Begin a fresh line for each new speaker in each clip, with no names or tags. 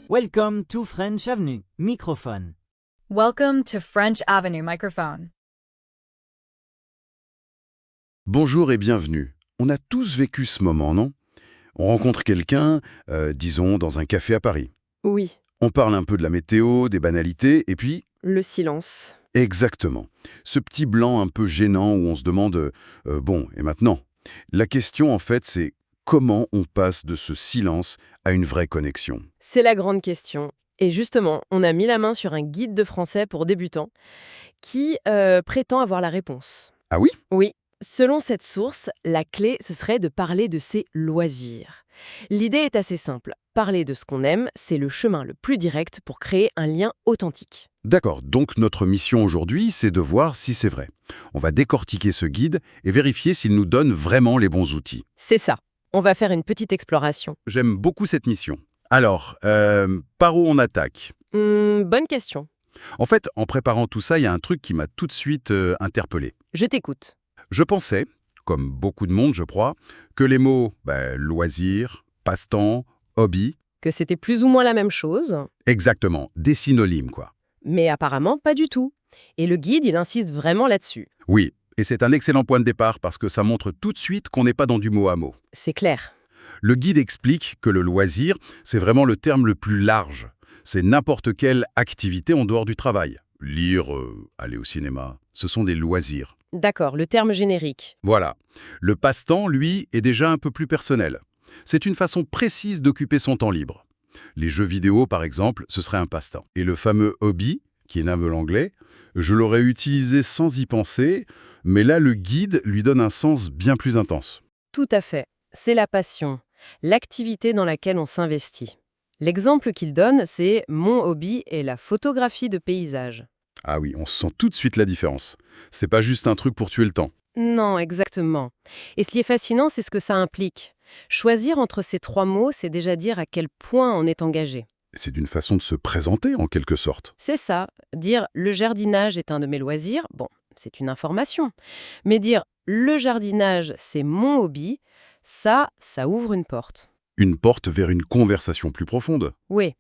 Welcome to French Avenue. Microphone.
Welcome to French Avenue microphone.
Bonjour et bienvenue. On a tous vécu ce moment, non? On rencontre quelqu'un, disons, dans un café à Paris.
Oui,
On parle un peu de la météo, des banalités, et puis...
le silence.
Exactement. Ce petit blanc un peu gênant où on se demande bon, et maintenant? La question, en fait, c'est comment on passe de ce silence à une vraie connexion?
C'est la grande question. Et justement, on a mis la main sur un guide de français pour débutants qui prétend avoir la réponse.
Ah oui?
Oui, selon cette source, la clé, ce serait de parler de ses loisirs. L'idée est assez simple. Parler de ce qu'on aime, c'est le chemin le plus direct pour créer un lien authentique.
D'accord, donc notre mission aujourd'hui, c'est de voir si c'est vrai. On va décortiquer ce guide et vérifier s'il nous donne vraiment les bons outils.
C'est ça. On va faire une petite exploration.
J'aime beaucoup cette mission. Alors, par où on attaque?
Bonne question.
En fait, en préparant tout ça, il y a un truc qui m'a tout de suite interpellé.
Je t'écoute.
Je pensais, comme beaucoup de monde je crois, que les mots loisir, passe-temps, hobby,
Que c'était plus ou moins la même chose,
exactement, des synonymes quoi.
mais apparemment pas du tout. Et le guide, il insiste vraiment là-dessus.
Oui, et c'est un excellent point de départ parce que ça montre tout de suite qu'on n'est pas dans du mot à mot.
C'est clair.
Le guide explique que le loisir, c'est vraiment le terme le plus large. C'est n'importe quelle activité en dehors du travail. Lire, aller au cinéma, ce sont des loisirs.
D'accord, le terme générique.
Voilà. Le passe-temps, lui, est déjà un peu plus personnel. C'est une façon précise d'occuper son temps libre. Les jeux vidéo, par exemple, ce serait un passe-temps. Et le fameux hobby, qui est naveau l'anglais, je l'aurais utilisé sans y penser, mais là, le guide lui donne un sens bien plus intense.
Tout à fait. C'est la passion, l'activité dans laquelle on s'investit. L'exemple qu'il donne, c'est « Mon hobby est la photographie de paysages
Ah oui, on sent tout de suite la différence. C'est pas juste un truc pour tuer le temps. ».
Non, exactement. Et ce qui est fascinant, c'est ce que ça implique. Choisir entre ces trois mots, c'est déjà dire à quel point on est engagé.
C'est une façon de se présenter, en quelque sorte.
C'est ça. Dire « le jardinage est un de mes loisirs », bon, c'est une information. Mais dire « le jardinage, c'est mon hobby », ça ouvre une porte.
Une porte vers une conversation plus profonde.
Oui,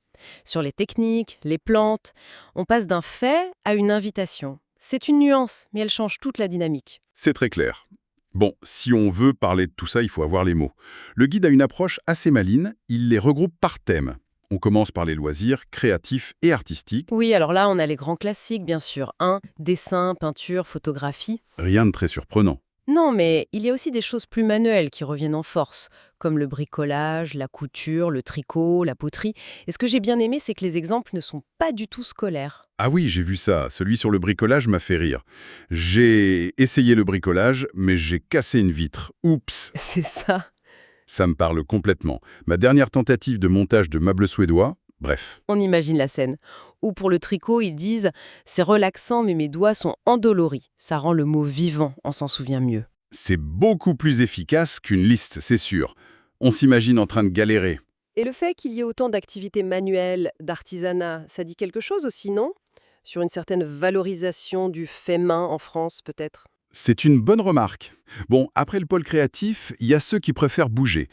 sur les techniques, les plantes, on passe d'un fait à une invitation. C'est une nuance, mais elle change toute la dynamique.
C'est très clair. Bon, si on veut parler de tout ça, il faut avoir les mots. Le guide a une approche assez maligne, il les regroupe par thème. On commence par les loisirs créatifs et artistiques.
Oui, alors là, on a les grands classiques, bien sûr. Dessin, peinture, photographie.
Rien de très surprenant.
Non, mais il y a aussi des choses plus manuelles qui reviennent en force, comme le bricolage, la couture, le tricot, la poterie. Et ce que j'ai bien aimé, c'est que les exemples ne sont pas du tout scolaires.
Ah oui, j'ai vu ça. Celui sur le bricolage m'a fait rire. J'ai essayé le bricolage, mais j'ai cassé une vitre. Oups!
C'est ça.
Ça me parle complètement. Ma dernière tentative de montage de meubles suédois, bref.
On imagine la scène. Ou pour le tricot, ils disent « c'est relaxant, mais mes doigts sont endoloris ». Ça rend le mot vivant, on s'en souvient mieux.
C'est beaucoup plus efficace qu'une liste, c'est sûr. On s'imagine en train de galérer.
Et le fait qu'il y ait autant d'activités manuelles, d'artisanat, ça dit quelque chose aussi, non? Sur une certaine valorisation du fait main en France, peut-être?
C'est une bonne remarque. Bon, après le pôle créatif, il y a ceux qui préfèrent bouger.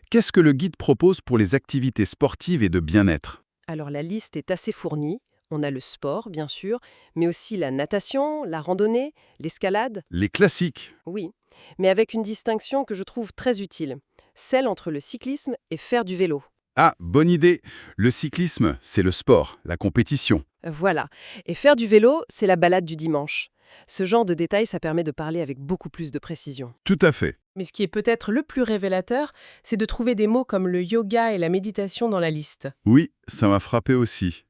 Qu'est-ce que le guide propose pour les activités sportives et de bien-être?
Alors la liste est assez fournie. On a le sport, bien sûr, mais aussi la natation, la randonnée, l'escalade.
Les classiques.
Oui, mais avec une distinction que je trouve très utile. Celle entre le cyclisme et faire du vélo.
Ah, bonne idée. Le cyclisme, c'est le sport, la compétition.
Voilà. Et faire du vélo, c'est la balade du dimanche. Ce genre de détails, ça permet de parler avec beaucoup plus de précision.
Tout à fait.
Mais ce qui est peut-être le plus révélateur, c'est de trouver des mots comme le yoga et la méditation dans la liste.
Oui, ça m'a frappé aussi.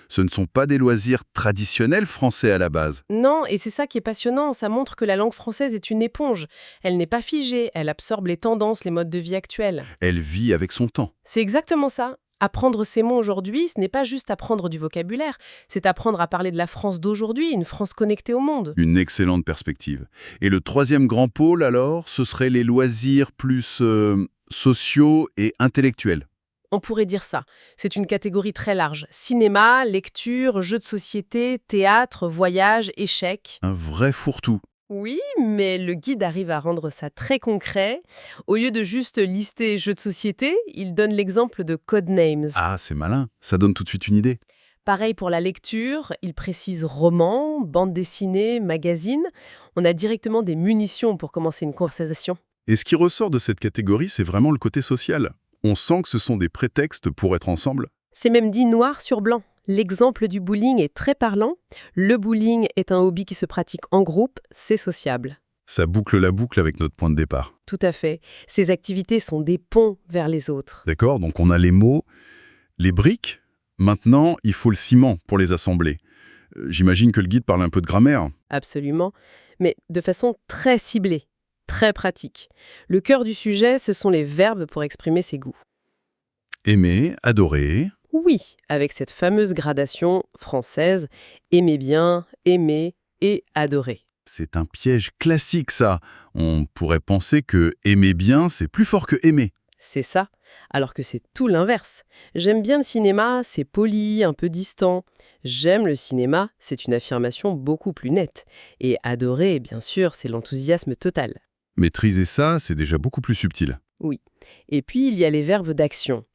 Ce ne sont pas des loisirs traditionnels français à la base.
Non, et c'est ça qui est passionnant, ça montre que la langue française est une éponge. Elle n'est pas figée, elle absorbe les tendances, les modes de vie actuels.
Elle vit avec son temps.
C'est exactement ça. Apprendre ces mots aujourd'hui, ce n'est pas juste apprendre du vocabulaire, c'est apprendre à parler de la France d'aujourd'hui, une France connectée au monde.
Une excellente perspective. Et le troisième grand pôle, alors, ce serait les loisirs plus sociaux et intellectuels.
On pourrait dire ça. C'est une catégorie très large. Cinéma, lecture, jeux de société, théâtre, voyage, échecs.
Un vrai fourre-tout.
Oui, mais le guide arrive à rendre ça très concret. Au lieu de juste lister jeux de société, il donne l'exemple de codenames.
Ah, c'est malin, ça donne tout de suite une idée.
Pareil pour la lecture, il précise roman, bande dessinée, magazine. On a directement des munitions pour commencer une conversation.
Et ce qui ressort de cette catégorie, c'est vraiment le côté social. On sent que ce sont des prétextes pour être ensemble.
C'est même dit noir sur blanc. L'exemple du bowling est très parlant. Le bowling est un hobby qui se pratique en groupe, c'est sociable.
Ça boucle la boucle avec notre point de départ.
Tout à fait. Ces activités sont des ponts vers les autres.
D'accord? Donc on a les mots, les briques. Maintenant, il faut le ciment pour les assembler. J'imagine que le guide parle un peu de grammaire.
Absolument. Mais de façon très ciblée, très pratique. Le cœur du sujet, ce sont les verbes pour exprimer ses goûts.
Aimer, adorer.
Oui, avec cette fameuse gradation française, aimer bien, aimer et adorer.
C'est un piège classique, ça. On pourrait penser que aimer bien, c'est plus fort que aimer.
C'est ça, alors que c'est tout l'inverse. J'aime bien le cinéma, c'est poli, un peu distant. J'aime le cinéma, c'est une affirmation beaucoup plus nette. Et adorer, bien sûr, c'est l'enthousiasme total.
Maîtriser ça, c'est déjà beaucoup plus subtil.
Oui. Et puis, il y a les verbes d'action.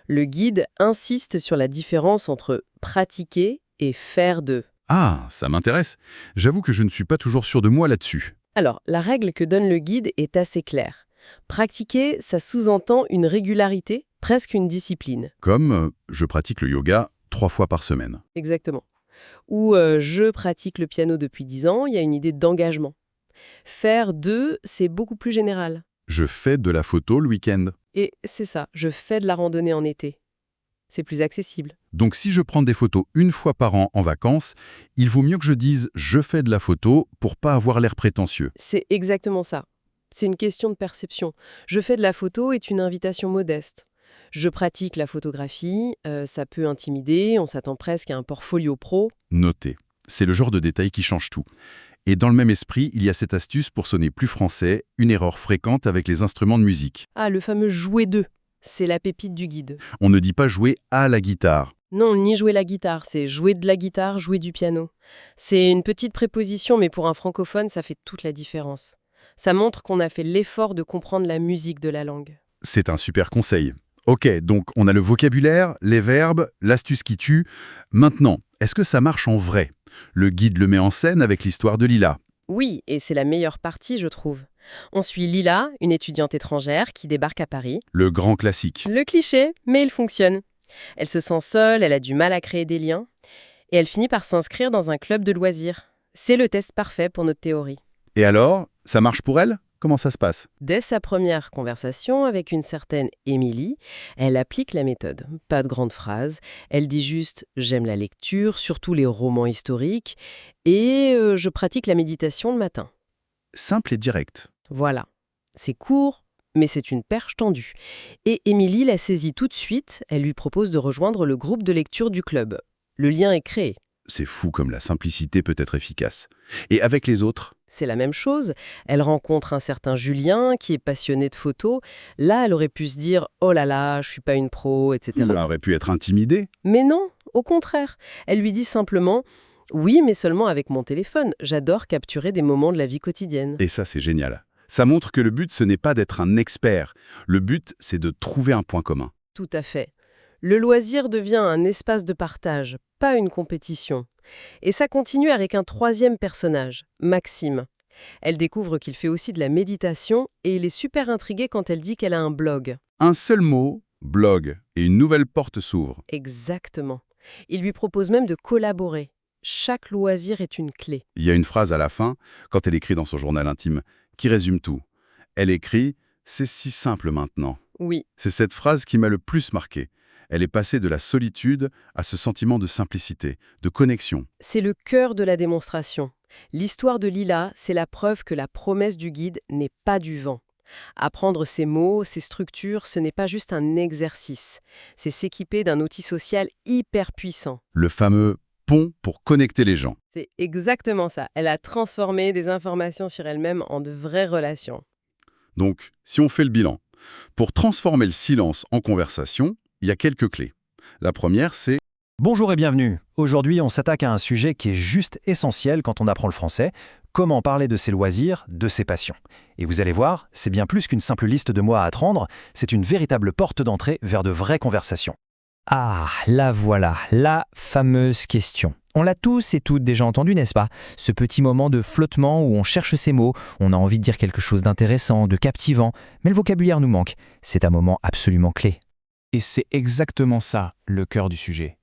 Le guide insiste sur la différence entre pratiquer et faire de.
Ah, ça m'intéresse. J'avoue que je ne suis pas toujours sûr de moi là-dessus.
Alors, la règle que donne le guide est assez claire. Pratiquer, ça sous-entend une régularité, presque une discipline.
Comme je pratique le yoga 3 fois par semaine.
Exactement. Ou je pratique le piano depuis 10 ans, il y a une idée d'engagement. Faire de, c'est beaucoup plus général.
Je fais de la photo le week-end.
Et c'est ça, je fais de la randonnée en été. C'est plus accessible.
Donc si je prends des photos 1 fois par an en vacances, il vaut mieux que je dise « je fais de la photo » pour pas avoir l'air prétentieux.
C'est exactement ça. C'est une question de perception. Je fais de la photo est une invitation modeste. Je pratique la photographie, ça peut intimider, on s'attend presque à un portfolio pro.
Notez. C'est le genre de détail qui change tout. Et dans le même esprit, il y a cette astuce pour sonner plus français, une erreur fréquente avec les instruments de musique.
Ah, le fameux jouer de, c'est la pépite du guide.
On ne dit pas jouer à la guitare.
Non, ni jouer la guitare, c'est jouer de la guitare, jouer du piano. C'est une petite préposition, mais pour un francophone, ça fait toute la différence. Ça montre qu'on a fait l'effort de comprendre la musique de la langue.
C'est un super conseil. Ok, donc on a le vocabulaire, les verbes, l'astuce qui tue. Maintenant, est-ce que ça marche en vrai? Le guide le met en scène avec l'histoire de Lila.
Oui, et c'est la meilleure partie, je trouve. On suit Lila, une étudiante étrangère qui débarque à Paris.
Le grand classique.
Le cliché, mais il fonctionne. Elle se sent seule, elle a du mal à créer des liens, et elle finit par s'inscrire dans un club de loisirs. C'est le test parfait pour notre théorie.
Et alors, ça marche pour elle? Comment ça se passe?
Dès sa première conversation avec une certaine Émilie, elle applique la méthode. Pas de grandes phrases, elle dit juste « j'aime la lecture, surtout les romans historiques, et je pratique la méditation le matin ».
Simple et direct.
Voilà. C'est court, mais c'est une perche tendue. Et Émilie la saisit tout de suite, elle lui propose de rejoindre le groupe de lecture du club. Le lien est créé.
C'est fou comme la simplicité peut être efficace. Et avec les autres?
C'est la même chose. Elle rencontre un certain Julien qui est passionné de photos. Là, elle aurait pu se dire « oh là là, je suis pas une pro, etc. »
Elle aurait pu être intimidée.
Mais non, au contraire. Elle lui dit simplement « oui, mais seulement avec mon téléphone. J'adore capturer des moments de la vie quotidienne. »
Et ça, c'est génial. Ça montre que le but, ce n'est pas d'être un expert. Le but, c'est de trouver un point commun.
Tout à fait. Le loisir devient un espace de partage, pas une compétition. Et ça continue avec un troisième personnage, Maxime. Elle découvre qu'il fait aussi de la méditation et il est super intrigué quand elle dit qu'elle a un blog.
Un seul mot, blog, et une nouvelle porte s'ouvre.
Exactement. Il lui propose même de collaborer. Chaque loisir est une clé.
Il y a une phrase à la fin, quand elle écrit dans son journal intime, qui résume tout. Elle écrit « c'est si simple maintenant ».
Oui,
C'est cette phrase qui m'a le plus marqué. Elle est passée de la solitude à ce sentiment de simplicité, de connexion.
c'est le cœur de la démonstration. L'histoire de Lila, c'est la preuve que la promesse du guide n'est pas du vent. Apprendre ses mots, ses structures, ce n'est pas juste un exercice. C'est s'équiper d'un outil social hyper puissant.
Le fameux pont pour connecter les gens.
C'est exactement ça. Elle a transformé des informations sur elle-même en de vraies relations.
Donc, si on fait le bilan, pour transformer le silence en conversation, il y a quelques clés. La première, c'est
Bonjour et bienvenue. Aujourd'hui, on s'attaque à un sujet qui est juste essentiel quand on apprend le français. Comment parler de ses loisirs, de ses passions. Et vous allez voir, c'est bien plus qu'une simple liste de mots à apprendre, c'est une véritable porte d'entrée vers de vraies conversations.
Ah, la voilà, la fameuse question. On l'a tous et toutes déjà entendu, n'est-ce pas? Ce petit moment de flottement où on cherche ses mots, on a envie de dire quelque chose d'intéressant, de captivant, mais le vocabulaire nous manque. C'est un moment absolument clé.
Et c'est exactement ça, le cœur du sujet.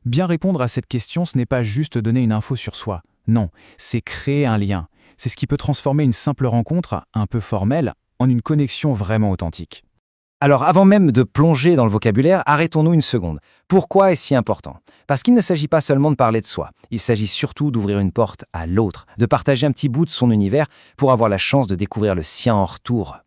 Bien répondre à cette question, ce n'est pas juste donner une info sur soi. Non, c'est créer un lien. C'est ce qui peut transformer une simple rencontre, un peu formelle, en une connexion vraiment authentique.
Alors avant même de plonger dans le vocabulaire, arrêtons-nous une seconde. Pourquoi est-ce si important? Parce qu'il ne s'agit pas seulement de parler de soi, il s'agit surtout d'ouvrir une porte à l'autre, de partager un petit bout de son univers pour avoir la chance de découvrir le sien en retour.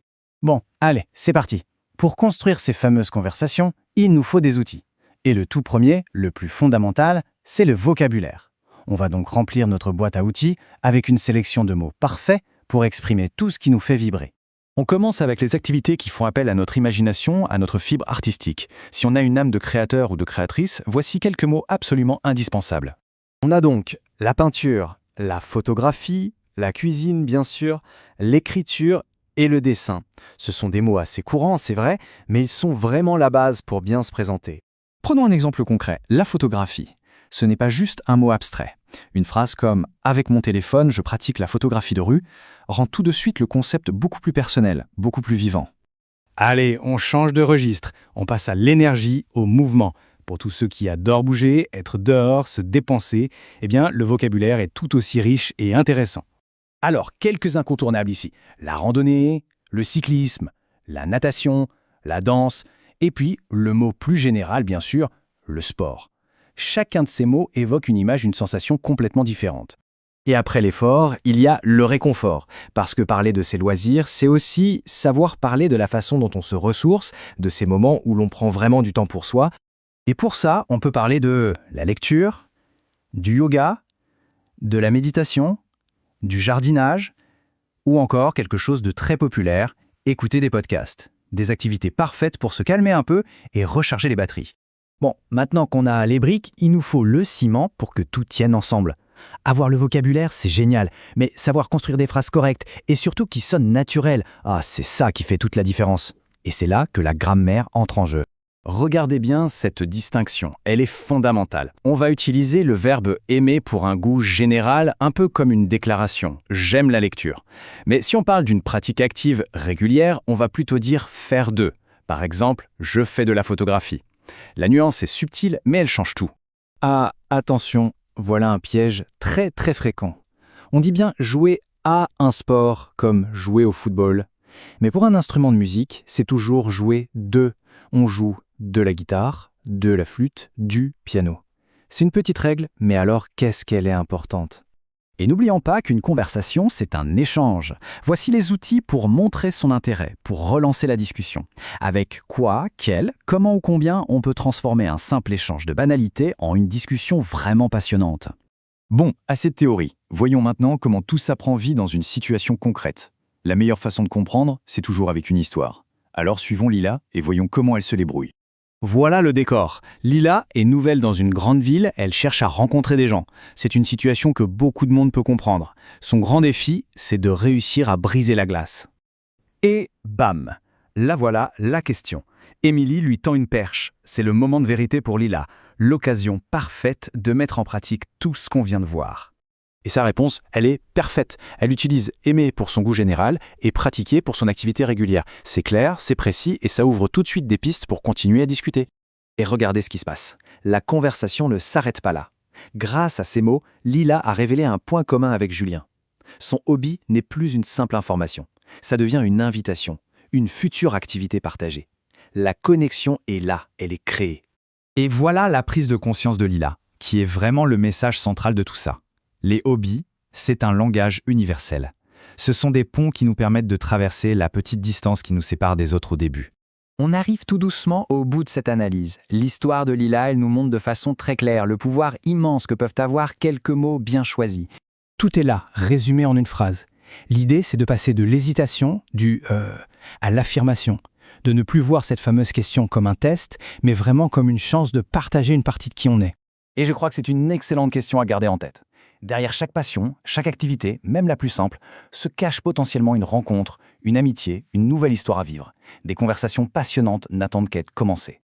Bon, allez, c'est parti. Pour construire ces fameuses conversations, il nous faut des outils. Et le tout premier, le plus fondamental, c'est le vocabulaire. On va donc remplir notre boîte à outils avec une sélection de mots parfaits pour exprimer tout ce qui nous fait vibrer.
On commence avec les activités qui font appel à notre imagination, à notre fibre artistique. Si on a une âme de créateur ou de créatrice, voici quelques mots absolument indispensables. On a donc la peinture, la photographie, la cuisine bien sûr, l'écriture et le dessin. Ce sont des mots assez courants, c'est vrai, mais ils sont vraiment la base pour bien se présenter. Prenons un exemple concret, la photographie. Ce n'est pas juste un mot abstrait. Une phrase comme « avec mon téléphone, je pratique la photographie de rue » rend tout de suite le concept beaucoup plus personnel, beaucoup plus vivant.
Allez, on change de registre. On passe à l'énergie, au mouvement. Pour tous ceux qui adorent bouger, être dehors, se dépenser, eh bien, le vocabulaire est tout aussi riche et intéressant. Alors, quelques incontournables ici. La randonnée, le cyclisme, la natation, la danse, et puis le mot plus général, bien sûr, le sport. Chacun de ces mots évoque une image, une sensation complètement différente.
Et après l'effort, il y a le réconfort, parce que parler de ses loisirs, c'est aussi savoir parler de la façon dont on se ressource, de ces moments où l'on prend vraiment du temps pour soi. Et pour ça, on peut parler de la lecture, du yoga, de la méditation, du jardinage, ou encore quelque chose de très populaire, écouter des podcasts. Des activités parfaites pour se calmer un peu et recharger les batteries. Bon, maintenant qu'on a les briques, il nous faut le ciment pour que tout tienne ensemble. Avoir le vocabulaire, c'est génial, mais savoir construire des phrases correctes et surtout qui sonnent naturelles, c'est ça qui fait toute la différence. Et c'est là que la grammaire entre en jeu. Regardez bien cette distinction, elle est fondamentale. On va utiliser le verbe aimer pour un goût général, un peu comme une déclaration « j'aime la lecture ». Mais si on parle d'une pratique active régulière, on va plutôt dire « faire de ». Par exemple, « je fais de la photographie ». La nuance est subtile, mais elle change tout.
Ah, attention, voilà un piège très très fréquent.
On dit bien jouer à un sport, comme jouer au football. Mais pour un instrument de musique, c'est toujours jouer de. On joue de la guitare, de la flûte, du piano. C'est une petite règle, mais alors qu'est-ce qu'elle est importante? Et n'oublions pas qu'une conversation, c'est un échange. Voici les outils pour montrer son intérêt, pour relancer la discussion. Avec quoi, quel, comment ou combien on peut transformer un simple échange de banalité en une discussion vraiment passionnante.
Bon, assez de théorie. Voyons maintenant comment tout ça prend vie dans une situation concrète. La meilleure façon de comprendre, c'est toujours avec une histoire. Alors suivons Lila et voyons comment elle se débrouille.
Voilà le décor. Lila est nouvelle dans une grande ville, elle cherche à rencontrer des gens. C'est une situation que beaucoup de monde peut comprendre. Son grand défi, c'est de réussir à briser la glace. Et bam! Là voilà la question. Émilie lui tend une perche. C'est le moment de vérité pour Lila. L'occasion parfaite de mettre en pratique tout ce qu'on vient de voir. Et sa réponse, elle est parfaite. Elle utilise aimer pour son goût général et pratiquer pour son activité régulière. C'est clair, c'est précis et ça ouvre tout de suite des pistes pour continuer à discuter. Et regardez ce qui se passe. La conversation ne s'arrête pas là. Grâce à ces mots, Lila a révélé un point commun avec Julien. Son hobby n'est plus une simple information. Ça devient une invitation, une future activité partagée. La connexion est là, elle est créée. Et voilà la prise de conscience de Lila, qui est vraiment le message central de tout ça. Les hobbies, c'est un langage universel. Ce sont des ponts qui nous permettent de traverser la petite distance qui nous sépare des autres au début. On arrive tout doucement au bout de cette analyse. L'histoire de Lila, elle nous montre de façon très claire le pouvoir immense que peuvent avoir quelques mots bien choisis.
Tout est là, résumé en une phrase. L'idée, c'est de passer de l'hésitation, à l'affirmation. De ne plus voir cette fameuse question comme un test, mais vraiment comme une chance de partager une partie de qui on est.
Et je crois que c'est une excellente question à garder en tête. Derrière chaque passion, chaque activité, même la plus simple, se cache potentiellement une rencontre, une amitié, une nouvelle histoire à vivre. Des conversations passionnantes n'attendent qu'à être commencées.